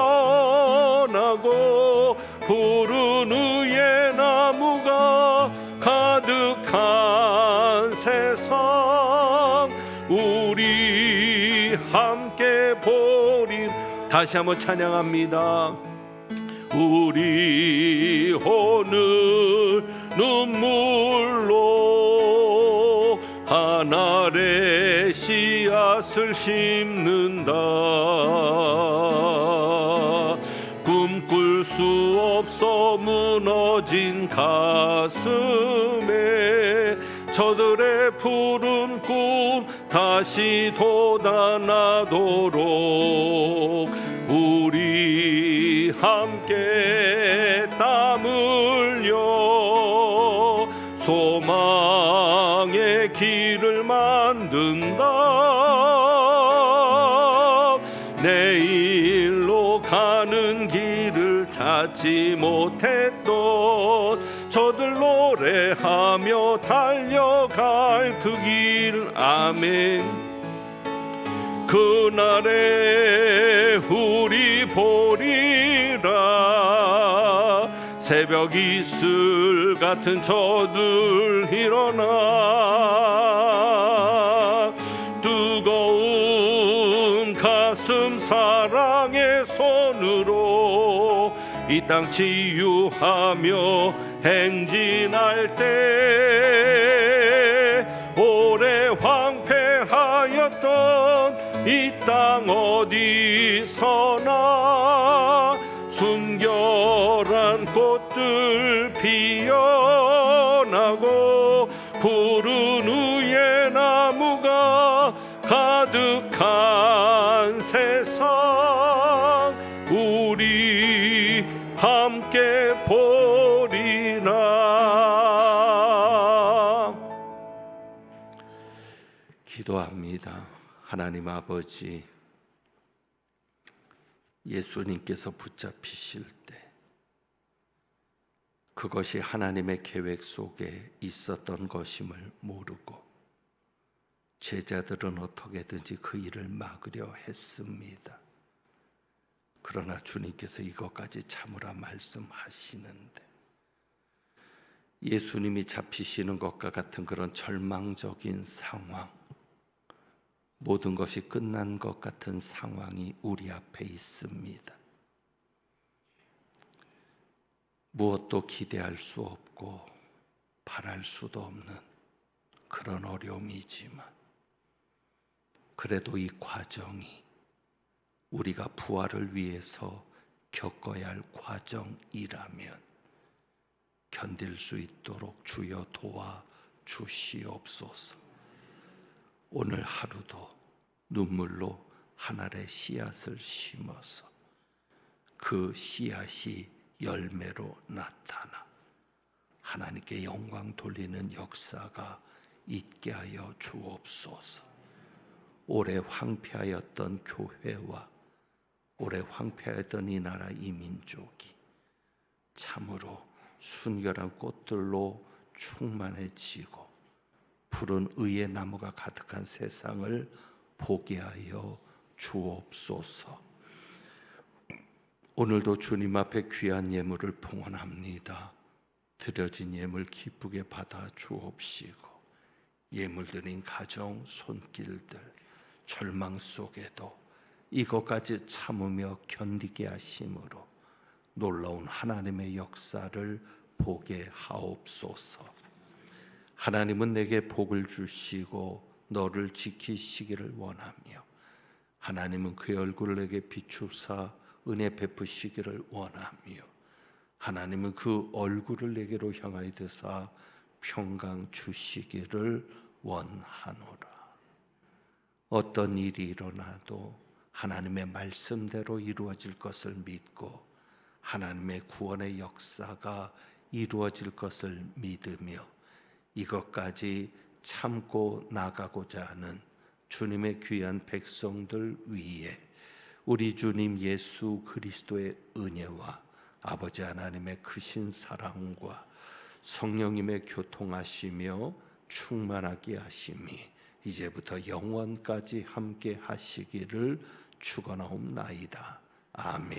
푸른 의의 나무가 가득한 세상 우리 함께 보리. 다시 한번 찬양합니다. 우리 오늘 눈물로 하늘의 씨앗을 심는다. 꿈꿀 수 없어 무너진 가슴에 저들의 푸른 꿈 다시 돋아나도록 우리 함께 땀 흘려 소망의 길을 만든다. 내일로 가는 길을 찾지 못했던 저들 노래하며 달려갈 그 길. 아멘. 그날에 우리 보리라. 새벽 이슬 같은 저들 일어나 뜨거운 가슴 사랑의 손으로 이 땅 치유하며 행진할 때 오래 황폐하였던 이 땅 어디서나 순결한 꽃들 피어나고 푸른 위에 나무가 가득한 세상 우리 함께 보리라. 기도합니다. 하나님 아버지, 예수님께서 붙잡히실 때 그것이 하나님의 계획 속에 있었던 것임을 모르고 제자들은 어떻게든지 그 일을 막으려 했습니다. 그러나 주님께서 이것까지 참으라 말씀하시는데 예수님이 잡히시는 것과 같은 그런 절망적인 상황, 모든 것이 끝난 것 같은 상황이 우리 앞에 있습니다. 무엇도 기대할 수 없고 바랄 수도 없는 그런 어려움이지만 그래도 이 과정이 우리가 부활을 위해서 겪어야 할 과정이라면 견딜 수 있도록 주여 도와 주시옵소서. 오늘 하루도 눈물로 하늘의 씨앗을 심어서 그 씨앗이 열매로 나타나 하나님께 영광 돌리는 역사가 있게 하여 주옵소서. 오래 황폐하였던 교회와 오래 황폐하였던 이 나라 이 민족이 참으로 순결한 꽃들로 충만해지고 푸른 의의 나무가 가득한 세상을 보게 하여 주옵소서. 오늘도 주님 앞에 귀한 예물을 봉헌합니다. 드려진 예물 기쁘게 받아 주옵시고 예물 드린 가정 손길들 절망 속에도 이것까지 참으며 견디게 하심으로 놀라운 하나님의 역사를 보게 하옵소서. 하나님은 내게 복을 주시고 너를 지키시기를 원하며 하나님은 그의 얼굴을 내게 비추사 은혜 베푸시기를 원하며 하나님은 그 얼굴을 내게로 향하여 드사 평강 주시기를 원하노라. 어떤 일이 일어나도 하나님의 말씀대로 이루어질 것을 믿고 하나님의 구원의 역사가 이루어질 것을 믿으며 이것까지 참고 나가고자 하는 주님의 귀한 백성들 위에 우리 주님 예수 그리스도의 은혜와 아버지 하나님의 크신 사랑과 성령님의 교통하시며 충만하게 하심이 이제부터 영원까지 함께 하시기를 축원하옵나이다. 아멘.